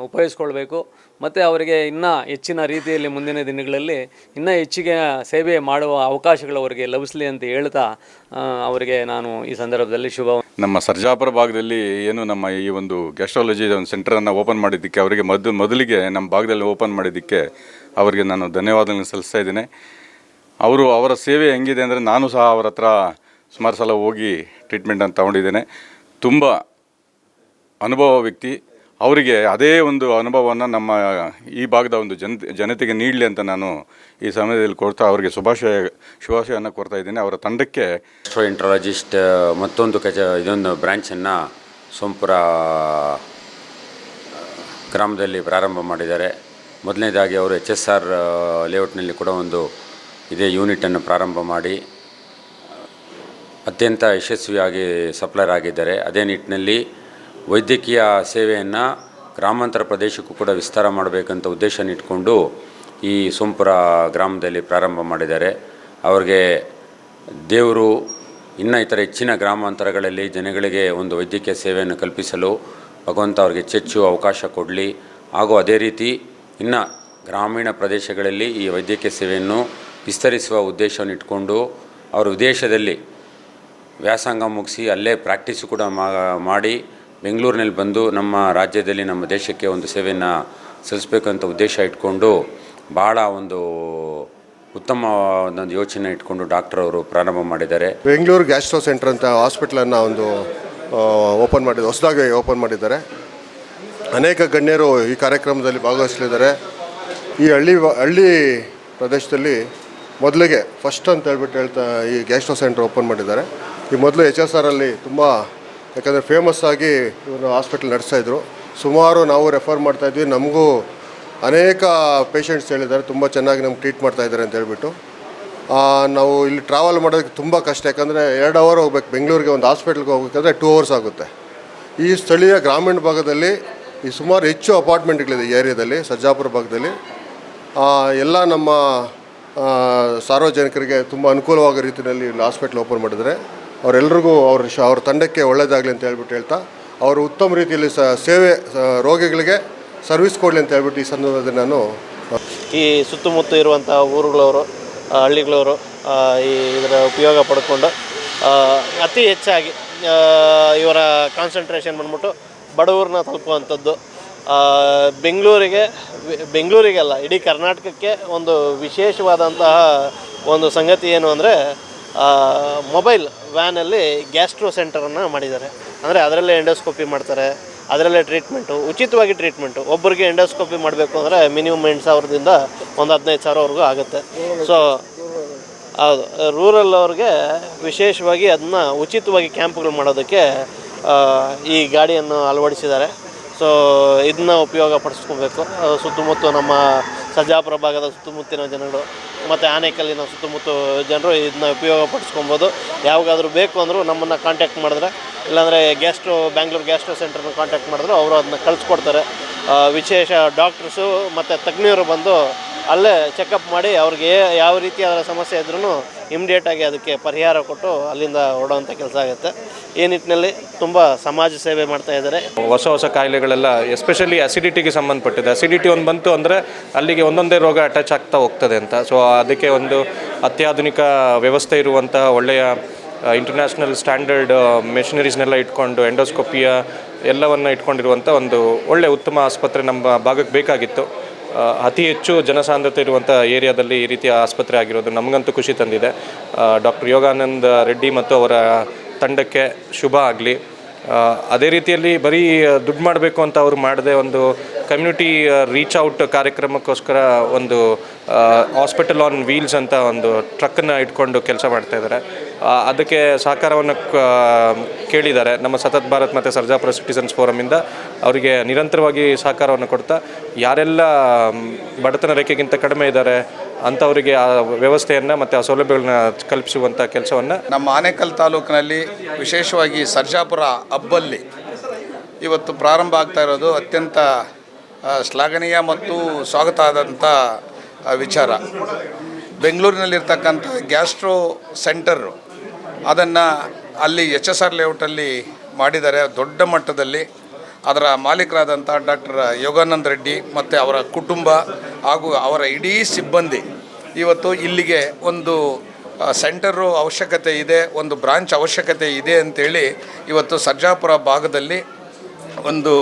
ಉಪಯೋಗಿಸ್ಕೊಳ್ಬೇಕು ಮತ್ತು ಅವರಿಗೆ ಇನ್ನೂ ಹೆಚ್ಚಿನ ರೀತಿಯಲ್ಲಿ ಮುಂದಿನ ದಿನಗಳಲ್ಲಿ ಇನ್ನೂ ಹೆಚ್ಚಿಗೆ ಸೇವೆ ಮಾಡುವ ಅವಕಾಶಗಳು ಅವರಿಗೆ ಲಭಿಸಲಿ ಅಂತ ಹೇಳ್ತಾ ಅವರಿಗೆ ನಾನು ಈ ಸಂದರ್ಭದಲ್ಲಿ ನಮ್ಮ ಸರ್ಜಾಪುರ ಭಾಗದಲ್ಲಿ ಏನು ನಮ್ಮ ಈ ಒಂದು ಗ್ಯಾಸ್ಟ್ರಾಲಜಿ ಒಂದು ಸೆಂಟರನ್ನು ಓಪನ್ ಮಾಡಿದ್ದಕ್ಕೆ ಅವರಿಗೆ ಮೊದಲಿಗೆ ನಮ್ಮ ಭಾಗದಲ್ಲಿ ಓಪನ್ ಮಾಡಿದ್ದಕ್ಕೆ ಅವರಿಗೆ ನಾನು ಧನ್ಯವಾದಗಳನ್ನು ಸಲ್ಲಿಸ್ತಾ ಇದ್ದೇನೆ. ಅವರ ಸೇವೆ ಹೆಂಗಿದೆ ಅಂದರೆ ನಾನು ಸಹ ಅವರ ಹತ್ರ ಸುಮಾರು ಸಲ ಹೋಗಿ ಟ್ರೀಟ್ಮೆಂಟನ್ನು ತಗೊಂಡಿದ್ದೇನೆ. ತುಂಬ ಅನುಭವ ವ್ಯಕ್ತಿ. ಅವರಿಗೆ ಅದೇ ಒಂದು ಅನುಭವವನ್ನು ನಮ್ಮ ಈ ಭಾಗದ ಒಂದು ಜನತೆಗೆ ನೀಡಲಿ ಅಂತ ನಾನು ಈ ಸಮಯದಲ್ಲಿ ಕೊಡ್ತಾ ಅವರಿಗೆ ಶುಭಾಶಯವನ್ನು ಕೋರ್ತಾ ಇದ್ದೇನೆ. ಅವರ ತಂಡಕ್ಕೆ ಗ್ಯಾಸ್ಟ್ರೋಎಂಟ್ರಾಲಜಿಸ್ಟ್ ಮತ್ತೊಂದು ಇದೊಂದು ಬ್ರ್ಯಾಂಚನ್ನು ಸೋಂಪುರ ಗ್ರಾಮದಲ್ಲಿ ಪ್ರಾರಂಭ ಮಾಡಿದ್ದಾರೆ. ಮೊದಲನೇದಾಗಿ ಅವರು HSR ಲೇಔಟ್ನಲ್ಲಿ ಕೂಡ ಒಂದು ಇದೇ ಯೂನಿಟನ್ನು ಪ್ರಾರಂಭ ಮಾಡಿ ಅತ್ಯಂತ ಯಶಸ್ವಿಯಾಗಿ ಸಪ್ಲೈರ್ ಆಗಿದ್ದಾರೆ. ಅದೇ ನಿಟ್ಟಿನಲ್ಲಿ ವೈದ್ಯಕೀಯ ಸೇವೆಯನ್ನು ಗ್ರಾಮಾಂತರ ಪ್ರದೇಶಕ್ಕೂ ಕೂಡ ವಿಸ್ತಾರ ಮಾಡಬೇಕಂತ ಉದ್ದೇಶ ಇಟ್ಕೊಂಡು ಈ ಸೋಂಪುರ ಗ್ರಾಮದಲ್ಲಿ ಪ್ರಾರಂಭ ಮಾಡಿದ್ದಾರೆ. ಅವ್ರಿಗೆ ದೇವರು ಇನ್ನೂ ಇತರ ಹೆಚ್ಚಿನ ಗ್ರಾಮಾಂತರಗಳಲ್ಲಿ ಜನಗಳಿಗೆ ಒಂದು ವೈದ್ಯಕೀಯ ಸೇವೆಯನ್ನು ಕಲ್ಪಿಸಲು ಭಗವಂತ ಅವ್ರಿಗೆ ಹೆಚ್ಚು ಅವಕಾಶ ಕೊಡಲಿ. ಹಾಗೂ ಅದೇ ರೀತಿ ಇನ್ನು ಗ್ರಾಮೀಣ ಪ್ರದೇಶಗಳಲ್ಲಿ ಈ ವೈದ್ಯಕೀಯ ಸೇವೆಯನ್ನು ವಿಸ್ತರಿಸುವ ಉದ್ದೇಶವನ್ನು ಇಟ್ಕೊಂಡು ಅವರು ವಿದೇಶದಲ್ಲಿ ವ್ಯಾಸಂಗ ಮುಗಿಸಿ ಅಲ್ಲೇ ಪ್ರಾಕ್ಟೀಸು ಕೂಡ ಮಾಡಿ ಬೆಂಗಳೂರಿನಲ್ಲಿ ಬಂದು ನಮ್ಮ ರಾಜ್ಯದಲ್ಲಿ ನಮ್ಮ ದೇಶಕ್ಕೆ ಒಂದು ಸೇವೆಯನ್ನು ಸಲ್ಲಿಸಬೇಕಂತ ಉದ್ದೇಶ ಇಟ್ಕೊಂಡು ಭಾಳ ಒಂದು ಉತ್ತಮವಾದ ಯೋಚನೆ ಇಟ್ಕೊಂಡು ಡಾಕ್ಟರ್ ಅವರು ಪ್ರಾರಂಭ ಮಾಡಿದ್ದಾರೆ. ಬೆಂಗಳೂರು ಗ್ಯಾಸ್ಟ್ರೋ ಸೆಂಟರ್ ಅಂತ ಹಾಸ್ಪಿಟ್ಲನ್ನು ಒಂದು ಹೊಸದಾಗಿ ಓಪನ್ ಮಾಡಿದ್ದಾರೆ. ಅನೇಕ ಗಣ್ಯರು ಈ ಕಾರ್ಯಕ್ರಮದಲ್ಲಿ ಭಾಗವಹಿಸಲಿದ್ದಾರೆ. ಈ ಹಳ್ಳಿ ಪ್ರದೇಶದಲ್ಲಿ ಮೊದಲಿಗೆ ಫಸ್ಟ್ ಅಂತ ಹೇಳ್ತಾ ಈ ಗ್ಯಾಸ್ಟ್ರೋ ಸೆಂಟರ್ ಓಪನ್ ಮಾಡಿದ್ದಾರೆ. ಈ ಮೊದಲು HSR ತುಂಬ ಯಾಕಂದರೆ ಫೇಮಸ್ ಆಗಿ ಇವರು ಹಾಸ್ಪಿಟಲ್ ನಡೆಸ್ತಾಯಿದ್ರು. ಸುಮಾರು ನಾವು ರೆಫರ್ ಮಾಡ್ತಾಯಿದ್ವಿ. ನಮಗೂ ಅನೇಕ ಪೇಷಂಟ್ಸ್ ಹೇಳಿದ್ದಾರೆ ತುಂಬ ಚೆನ್ನಾಗಿ ನಮ್ಗೆ ಟ್ರೀಟ್ ಮಾಡ್ತಾಯಿದ್ದಾರೆ ಅಂತ ಹೇಳ್ಬಿಟ್ಟು. ನಾವು ಇಲ್ಲಿ ಟ್ರಾವೆಲ್ ಮಾಡೋದಕ್ಕೆ ತುಂಬ ಕಷ್ಟ. ಯಾಕಂದರೆ 2 ಅವರ್ ಹೋಗ್ಬೇಕು ಬೆಂಗಳೂರಿಗೆ. ಒಂದು ಹಾಸ್ಪಿಟ್ಲ್ಗೆ ಹೋಗ್ಬೇಕಂದ್ರೆ 2 ಅವರ್ಸ್ ಆಗುತ್ತೆ. ಈ ಸ್ಥಳೀಯ ಗ್ರಾಮೀಣ ಭಾಗದಲ್ಲಿ ಈ ಸುಮಾರು ಹೆಚ್ಚು ಅಪಾರ್ಟ್ಮೆಂಟ್ಗಳಿದೆ ಈ ಏರಿಯಾದಲ್ಲಿ, ಸರ್ಜಾಪುರ ಭಾಗದಲ್ಲಿ. ಎಲ್ಲ ನಮ್ಮ ಸಾರ್ವಜನಿಕರಿಗೆ ತುಂಬ ಅನುಕೂಲವಾಗೋ ರೀತಿಯಲ್ಲಿ ಇಲ್ಲಿ ಹಾಸ್ಪಿಟ್ಲ್ ಓಪನ್ ಮಾಡಿದರೆ ಅವರೆಲ್ಲರಿಗೂ ಅವ್ರ ತಂಡಕ್ಕೆ ಒಳ್ಳೆಯದಾಗಲಿ ಅಂತ ಹೇಳ್ತಾ ಅವರು ಉತ್ತಮ ರೀತಿಯಲ್ಲಿ ಸೇವೆ ರೋಗಿಗಳಿಗೆ ಸರ್ವಿಸ್ ಕೊಡಲಿ ಅಂತ ಹೇಳ್ಬಿಟ್ಟು ಈ ಸಂದರ್ಭದಲ್ಲಿ ನಾನು ಈ ಸುತ್ತಮುತ್ತ ಇರುವಂಥ ಊರುಗಳವರು ಹಳ್ಳಿಗಳವರು ಇದರ ಉಪಯೋಗ ಪಡ್ಕೊಂಡು ಅತಿ ಹೆಚ್ಚಾಗಿ ಇವರ ಕಾನ್ಸಂಟ್ರೇಷನ್ ಬಂದ್ಬಿಟ್ಟು ಬಡವ್ರನ್ನ ತಲುಪುವಂಥದ್ದು. ಬೆಂಗಳೂರಿಗೆಲ್ಲ ಇಡೀ ಕರ್ನಾಟಕಕ್ಕೆ ಒಂದು ವಿಶೇಷವಾದಂತಹ ಒಂದು ಸಂಗತಿ ಏನು ಅಂದರೆ ಮೊಬೈಲ್ ವ್ಯಾನಲ್ಲಿ ಗ್ಯಾಸ್ಟ್ರೋ ಸೆಂಟರನ್ನು ಮಾಡಿದ್ದಾರೆ. ಅಂದರೆ ಅದರಲ್ಲೇ ಎಂಡೋಸ್ಕೋಪಿ ಮಾಡ್ತಾರೆ, ಅದರಲ್ಲೇ ಟ್ರೀಟ್ಮೆಂಟು, ಉಚಿತವಾಗಿ ಟ್ರೀಟ್ಮೆಂಟು. ಒಬ್ಬರಿಗೆ ಎಂಡೋಸ್ಕೋಪಿ ಮಾಡಬೇಕು ಅಂದರೆ ಮಿನಿಮಮ್ 8,000ದಿಂದ ಒಂದು 15,000ವರೆಗೂ ಆಗುತ್ತೆ. ಸೊ ಹೌದು, ರೂರಲ್ ಅವ್ರಿಗೆ ವಿಶೇಷವಾಗಿ ಅದನ್ನ ಉಚಿತವಾಗಿ ಕ್ಯಾಂಪ್ಗಳು ಮಾಡೋದಕ್ಕೆ ಈ ಗಾಡಿಯನ್ನು ಅಳವಡಿಸಿದ್ದಾರೆ. ಸೊ ಇದನ್ನ ಉಪಯೋಗ ಪಡಿಸ್ಕೊಬೇಕು. ಸುತ್ತಮುತ್ತ ನಮ್ಮ ಸರ್ಜಾಪುರ ಭಾಗದ ಸುತ್ತಮುತ್ತಿನ ಜನಗಳು ಮತ್ತು ಆನೇಕಲ್ಲಿನ ಸುತ್ತಮುತ್ತ ಜನರು ಇದನ್ನ ಉಪಯೋಗ ಪಡಿಸ್ಕೊಬೋದು. ಯಾವಾಗಾದರೂ ಬೇಕು ಅಂದರೂ ನಮ್ಮನ್ನು ಕಾಂಟ್ಯಾಕ್ಟ್ ಮಾಡಿದ್ರೆ, ಇಲ್ಲಾಂದರೆ ಬ್ಯಾಂಗ್ಳೂರು ಗ್ಯಾಸ್ಟ್ರೋ ಸೆಂಟ್ರನ್ನ ಕಾಂಟ್ಯಾಕ್ಟ್ ಮಾಡಿದ್ರೆ ಅವರು ಅದನ್ನ ಕಳಿಸ್ಕೊಡ್ತಾರೆ. ವಿಶೇಷ ಡಾಕ್ಟ್ರಸು ಮತ್ತು ತಜ್ಞರು ಬಂದು ಅಲ್ಲೇ ಚೆಕಪ್ ಮಾಡಿ ಅವ್ರಿಗೆ ಯಾವ ರೀತಿಯಾದ ಸಮಸ್ಯೆ ಇದ್ರೂ ಇಮಿಡಿಯೇಟಾಗಿ ಅದಕ್ಕೆ ಪರಿಹಾರ ಕೊಟ್ಟು ಅಲ್ಲಿಂದ ಹೊಡೋವಂಥ ಕೆಲಸ ಆಗುತ್ತೆ. ಈ ನಿಟ್ಟಿನಲ್ಲಿ ತುಂಬ ಸಮಾಜ ಸೇವೆ ಮಾಡ್ತಾ ಇದ್ದಾರೆ. ಹೊಸ ಕಾಯಿಲೆಗಳೆಲ್ಲ ಎಸ್ಪೆಷಲಿ ಅಸಿಡಿಟಿಗೆ ಸಂಬಂಧಪಟ್ಟಿದೆ. ಅಸಿಡಿಟಿ ಒಂದು ಬಂತು ಅಂದರೆ ಅಲ್ಲಿಗೆ ಒಂದೊಂದೇ ರೋಗ ಅಟ್ಯಾಚ್ ಆಗ್ತಾ ಹೋಗ್ತದೆ ಅಂತ. ಸೊ ಅದಕ್ಕೆ ಒಂದು ಅತ್ಯಾಧುನಿಕ ವ್ಯವಸ್ಥೆ ಇರುವಂತಹ ಒಳ್ಳೆಯ ಇಂಟರ್ನ್ಯಾಷನಲ್ ಸ್ಟ್ಯಾಂಡರ್ಡ್ ಮೆಷಿನರೀಸ್ನೆಲ್ಲ ಇಟ್ಕೊಂಡು ಎಂಡೋಸ್ಕೋಪಿಯ ಎಲ್ಲವನ್ನು ಇಟ್ಕೊಂಡಿರುವಂಥ ಒಂದು ಒಳ್ಳೆಯ ಉತ್ತಮ ಆಸ್ಪತ್ರೆ ನಮ್ಮ ಭಾಗಕ್ಕೆ ಬೇಕಾಗಿತ್ತು. ಅತಿ ಹೆಚ್ಚು ಜನಸಾಂದ್ರತೆ ಇರುವಂಥ ಏರಿಯಾದಲ್ಲಿ ಈ ರೀತಿಯ ಆಸ್ಪತ್ರೆ ಆಗಿರೋದು ನಮಗಂತೂ ಖುಷಿ ತಂದಿದೆ. ಡಾಕ್ಟರ್ ಯೋಗಾನಂದ್ ರೆಡ್ಡಿ ಮತ್ತು ಅವರ ತಂಡಕ್ಕೆ ಶುಭ ಆಗಲಿ. ಅದೇ ರೀತಿಯಲ್ಲಿ ಬರೀ ದುಡ್ಡು ಮಾಡಬೇಕು ಅಂತ ಅವರು ಮಾಡದೆ ಒಂದು ಕಮ್ಯುನಿಟಿ ರೀಚ್ ಔಟ್ ಕಾರ್ಯಕ್ರಮಕ್ಕೋಸ್ಕರ ಒಂದು ಹಾಸ್ಪಿಟಲ್ ಆನ್ ವೀಲ್ಸ್ ಅಂತ ಒಂದು ಟ್ರಕ್ಕನ್ನು ಇಟ್ಕೊಂಡು ಕೆಲಸ ಮಾಡ್ತಾಯಿದ್ದಾರೆ. ಅದಕ್ಕೆ ಸಹಕಾರವನ್ನು ಕೇಳಿದ್ದಾರೆ ನಮ್ಮ ಸತತ್ ಭಾರತ್ ಮತ್ತು ಸರ್ಜಾಪುರ ಸಿಟಿಸನ್ಸ್ ಫೋರಮಿಂದ. ಅವರಿಗೆ ನಿರಂತರವಾಗಿ ಸಹಕಾರವನ್ನು ಕೊಡ್ತಾ ಯಾರೆಲ್ಲ ಬಡತನ ರೇಖೆಗಿಂತ ಕಡಿಮೆ ಇದ್ದಾರೆ ಅಂಥವರಿಗೆ ಆ ವ್ಯವಸ್ಥೆಯನ್ನು ಮತ್ತು ಆ ಸೌಲಭ್ಯಗಳನ್ನ ಕಲ್ಪಿಸುವಂಥ ಕೆಲಸವನ್ನು ನಮ್ಮ ಆನೇಕಲ್ ತಾಲೂಕಿನಲ್ಲಿ ವಿಶೇಷವಾಗಿ ಸರ್ಜಾಪುರ ಹಬ್ಬಲ್ಲಿ ಇವತ್ತು ಪ್ರಾರಂಭ ಆಗ್ತಾ ಇರೋದು ಅತ್ಯಂತ ಶ್ಲಾಘನೀಯ ಮತ್ತು ಸ್ವಾಗತ ಆದಂಥ ವಿಚಾರ. ಬೆಂಗಳೂರಿನಲ್ಲಿರ್ತಕ್ಕಂಥ ಗ್ಯಾಸ್ಟ್ರೋ ಸೆಂಟರು ಅದನ್ನು ಅಲ್ಲಿ HSR ಲೇಔಟಲ್ಲಿ ಮಾಡಿದ್ದಾರೆ ದೊಡ್ಡ ಮಟ್ಟದಲ್ಲಿ. ಅದರ ಮಾಲೀಕರಾದಂಥ ಡಾಕ್ಟರ್ ಯೋಗಾನಂದ ರೆಡ್ಡಿ ಮತ್ತು ಅವರ ಕುಟುಂಬ ಹಾಗೂ ಅವರ ಇಡೀ ಸಿಬ್ಬಂದಿ ಇವತ್ತು ಇಲ್ಲಿಗೆ ಒಂದು ಸೆಂಟರು ಅವಶ್ಯಕತೆ ಇದೆ, ಒಂದು ಬ್ರಾಂಚ್ ಅವಶ್ಯಕತೆ ಇದೆ ಅಂಥೇಳಿ ಇವತ್ತು ಸರ್ಜಾಪುರ ಭಾಗದಲ್ಲಿ ಒಂದು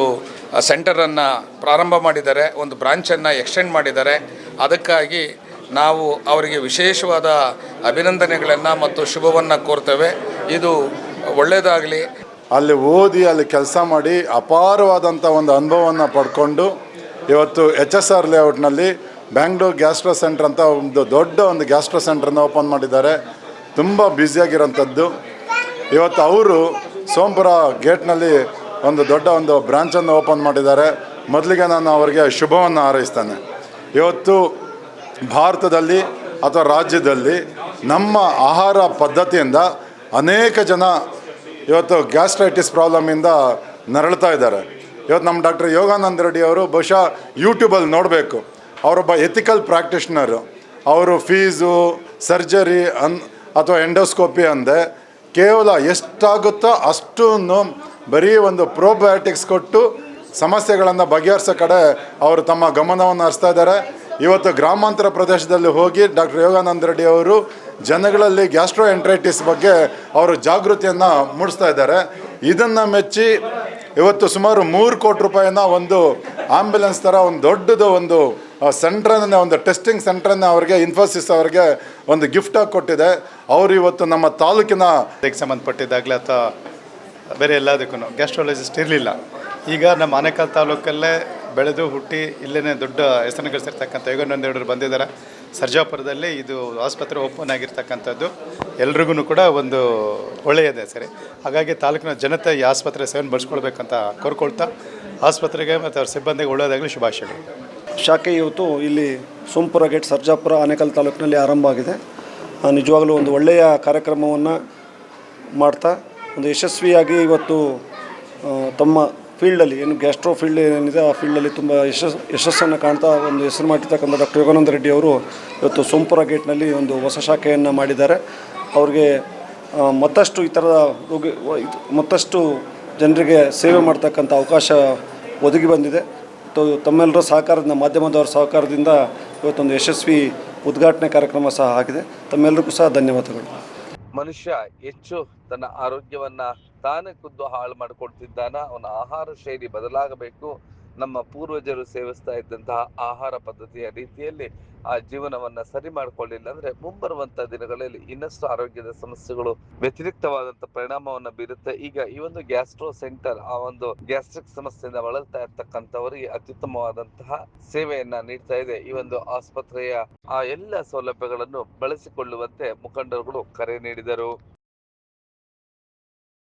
ಸೆಂಟರನ್ನು ಪ್ರಾರಂಭ ಮಾಡಿದ್ದಾರೆ, ಒಂದು ಬ್ರಾಂಚನ್ನು ಎಕ್ಸ್ಟೆಂಡ್ ಮಾಡಿದ್ದಾರೆ. ಅದಕ್ಕಾಗಿ ನಾವು ಅವರಿಗೆ ವಿಶೇಷವಾದ ಅಭಿನಂದನೆಗಳನ್ನು ಮತ್ತು ಶುಭವನ್ನು ಕೋರ್ತೇವೆ. ಇದು ಒಳ್ಳೆಯದಾಗಲಿ. ಅಲ್ಲಿ ಓದಿ ಅಲ್ಲಿ ಕೆಲಸ ಮಾಡಿ ಅಪಾರವಾದಂಥ ಒಂದು ಅನುಭವವನ್ನು ಪಡ್ಕೊಂಡು ಇವತ್ತು HSR ಲೇಔಟ್ನಲ್ಲಿ ಬ್ಯಾಂಗ್ಳೂರ್ ಗ್ಯಾಸ್ಟ್ರೋ ಸೆಂಟ್ರ್ ಅಂತ ಒಂದು ದೊಡ್ಡ ಒಂದು ಗ್ಯಾಸ್ಟ್ರೋ ಸೆಂಟ್ರನ್ನ ಓಪನ್ ಮಾಡಿದ್ದಾರೆ. ತುಂಬ ಬ್ಯುಸಿಯಾಗಿರೋಂಥದ್ದು. ಇವತ್ತು ಅವರು ಸೋಂಪುರ ಗೇಟ್ನಲ್ಲಿ ಒಂದು ದೊಡ್ಡ ಒಂದು ಬ್ರಾಂಚನ್ನು ಓಪನ್ ಮಾಡಿದ್ದಾರೆ. ಮೊದಲಿಗೆ ನಾನು ಅವರಿಗೆ ಶುಭವನ್ನು ಹಾರೈಸ್ತೇನೆ. ಇವತ್ತು ಭಾರತದಲ್ಲಿ ಅಥವಾ ರಾಜ್ಯದಲ್ಲಿ ನಮ್ಮ ಆಹಾರ ಪದ್ಧತಿಯಿಂದ ಅನೇಕ ಜನ ಇವತ್ತು ಗ್ಯಾಸ್ಟ್ರೈಟಿಸ್ ಪ್ರಾಬ್ಲಮಿಂದ ನರಳ್ತಾ ಇದ್ದಾರೆ. ಇವತ್ತು ನಮ್ಮ ಡಾಕ್ಟರ್ ಯೋಗಾನಂದ ರೆಡ್ಡಿ ಅವರು ಬಹುಶಃ ಯೂಟ್ಯೂಬಲ್ಲಿ ನೋಡಬೇಕು. ಅವರೊಬ್ಬ ಎಥಿಕಲ್ ಪ್ರಾಕ್ಟಿಷನರು. ಅವರು ಫೀಸು ಸರ್ಜರಿ ಅಥವಾ ಎಂಡೋಸ್ಕೋಪಿ ಅಂದೆ ಕೇವಲ ಎಷ್ಟಾಗುತ್ತೋ ಅಷ್ಟನ್ನು ಬರೀ ಒಂದು ಪ್ರೋಬಯೋಟಿಕ್ಸ್ ಕೊಟ್ಟು ಸಮಸ್ಯೆಗಳನ್ನು ಬಗೆಹರಿಸೋ ಕಡೆ ಅವರು ತಮ್ಮ ಗಮನವನ್ನು ಹರಿಸ್ತಾ ಇದ್ದಾರೆ. ಇವತ್ತು ಗ್ರಾಮಾಂತರ ಪ್ರದೇಶದಲ್ಲಿ ಹೋಗಿ ಡಾಕ್ಟರ್ ಯೋಗಾನಂದ ರೆಡ್ಡಿ ಅವರು ಜನಗಳಲ್ಲಿ ಗ್ಯಾಸ್ಟ್ರೋ ಎಂಟ್ರೈಟಿಸ್ ಬಗ್ಗೆ ಅವರು ಜಾಗೃತಿಯನ್ನು ಮೂಡಿಸ್ತಾ ಇದ್ದಾರೆ. ಇದನ್ನು ಮೆಚ್ಚಿ ಇವತ್ತು ಸುಮಾರು 3 ಕೋಟಿ ರೂಪಾಯಿನ ಒಂದು ಆಂಬ್ಯುಲೆನ್ಸ್ ಥರ ಒಂದು ದೊಡ್ಡದು ಒಂದು ಸೆಂಟ್ರನ್ನೇ ಒಂದು ಟೆಸ್ಟಿಂಗ್ ಸೆಂಟ್ರನ್ನೇ ಅವರಿಗೆ ಇನ್ಫೋಸಿಸ್ ಅವರಿಗೆ ಒಂದು ಗಿಫ್ಟಾಗಿ ಕೊಟ್ಟಿದೆ. ಅವರು ಇವತ್ತು ನಮ್ಮ ತಾಲೂಕಿನ ಅದಕ್ಕೆ ಸಂಬಂಧಪಟ್ಟಿದ್ದಾಗಲೇ ಅಥವಾ ಬೇರೆ ಎಲ್ಲದಕ್ಕೂ ಗ್ಯಾಸ್ಟ್ರಾಲಜಿಸ್ಟ್ ಇರಲಿಲ್ಲ. ಈಗ ನಮ್ಮ ಆನೇಕಲ್ ತಾಲೂಕಲ್ಲೇ ಬೆಳೆದು ಹುಟ್ಟಿ ಇಲ್ಲೇ ದೊಡ್ಡ ಹೆಸರನ್ನು ಗಳಿಸಿರ್ತಕ್ಕಂಥ ಯೋಗಾನಂದ ಬಂದಿದ್ದಾರೆ. ಸರ್ಜಾಪುರದಲ್ಲಿ ಇದು ಆಸ್ಪತ್ರೆ ಓಪನ್ ಆಗಿರ್ತಕ್ಕಂಥದ್ದು ಎಲ್ರಿಗೂ ಕೂಡ ಒಂದು ಒಳ್ಳೆಯದೇ ಸರಿ. ಹಾಗಾಗಿ ತಾಲೂಕಿನ ಜನತೆ ಈ ಆಸ್ಪತ್ರೆ ಸೇವೆಯನ್ನು ಬಳಸ್ಕೊಳ್ಬೇಕಂತ ಕೋರ್ಕೊಳ್ತಾ ಆಸ್ಪತ್ರೆಗೆ ಮತ್ತು ಅವ್ರ ಸಿಬ್ಬಂದಿಗೆ ಒಳ್ಳೆಯದಾಗಲಿ ಶುಭಾಶಯಗಳು. ಶಾಖೆ ಇವತ್ತು ಇಲ್ಲಿ ಸೋಂಪುರ ಗೇಟ್ ಸರ್ಜಾಪುರ ಆನೇಕಲ್ ತಾಲೂಕಿನಲ್ಲಿ ಆರಂಭ ಆಗಿದೆ. ನಿಜವಾಗಲೂ ಒಂದು ಒಳ್ಳೆಯ ಕಾರ್ಯಕ್ರಮವನ್ನು ಮಾಡ್ತಾ ಒಂದು ಯಶಸ್ವಿಯಾಗಿ ಇವತ್ತು ತಮ್ಮ ಫೀಲ್ಡಲ್ಲಿ ಏನು ಗ್ಯಾಸ್ಟ್ರೋ ಫೀಲ್ಡ್ ಏನಿದೆ ಆ ಫೀಲ್ಡಲ್ಲಿ ತುಂಬ ಯಶಸ್ಸನ್ನು ಕಾಣ್ತಾ ಒಂದು ಹೆಸರು ಮಾಡಿರ್ತಕ್ಕಂಥ ಡಾಕ್ಟರ್ ಯೋಗಾನಂದ ರೆಡ್ಡಿ ಅವರು ಇವತ್ತು ಸೋಂಪುರ ಗೇಟ್ನಲ್ಲಿ ಒಂದು ಹೊಸ ಶಾಖೆಯನ್ನು ಮಾಡಿದ್ದಾರೆ. ಅವ್ರಿಗೆ ಮತ್ತಷ್ಟು ಈ ಥರದ ಮತ್ತಷ್ಟು ಜನರಿಗೆ ಸೇವೆ ಮಾಡ್ತಕ್ಕಂಥ ಅವಕಾಶ ಒದಗಿ ಬಂದಿದೆ. ತಮ್ಮೆಲ್ಲರ ಸಹಕಾರದಿಂದ ಮಾಧ್ಯಮದವರ ಸಹಕಾರದಿಂದ ಇವತ್ತೊಂದು ಯಶಸ್ವಿ ಉದ್ಘಾಟನೆ ಕಾರ್ಯಕ್ರಮ ಸಹ ಆಗಿದೆ. ತಮ್ಮೆಲ್ಲರಿಗೂ ಸಹ ಧನ್ಯವಾದಗಳು. ಮನುಷ್ಯ ಹೆಚ್ಚು ತನ್ನ ಆರೋಗ್ಯವನ್ನ ತಾನೇ ಖುದ್ದು ಹಾಳು ಮಾಡಿಕೊಡ್ತಿದ್ದಾನ. ಅವನ ಆಹಾರ ಶೈಲಿ ಬದಲಾಗಬೇಕು. ನಮ್ಮ ಪೂರ್ವಜರು ಸೇವಿಸ್ತಾ ಇದ್ದಂತಹ ಆಹಾರ ಪದ್ಧತಿಯ ರೀತಿಯಲ್ಲಿ ಆ ಜೀವನವನ್ನ ಸರಿ ಮಾಡಿಕೊಳ್ಳಿಲ್ಲ ಅಂದ್ರೆ ಮುಂಬರುವಂತ ದಿನಗಳಲ್ಲಿ ಇನ್ನಷ್ಟು ಆರೋಗ್ಯದ ಸಮಸ್ಯೆಗಳು ವ್ಯತಿರಿಕ್ತವಾದಂತ ಪರಿಣಾಮವನ್ನ ಬೀರುತ್ತೆ. ಈಗ ಈ ಒಂದು ಗ್ಯಾಸ್ಟ್ರೋ ಸೆಂಟರ್ ಆ ಒಂದು ಗ್ಯಾಸ್ಟ್ರಿಕ್ ಸಮಸ್ಯೆಯಿಂದ ಬಳಲ್ತಾ ಇರ್ತಕ್ಕಂಥವರಿಗೆ ಅತ್ಯುತ್ತಮವಾದಂತಹ ಸೇವೆಯನ್ನ ನೀಡ್ತಾ ಇದೆ. ಈ ಒಂದು ಆಸ್ಪತ್ರೆಯ ಆ ಎಲ್ಲ ಸೌಲಭ್ಯಗಳನ್ನು ಬಳಸಿಕೊಳ್ಳುವಂತೆ ಮುಖಂಡರುಗಳು ಕರೆ ನೀಡಿದರು.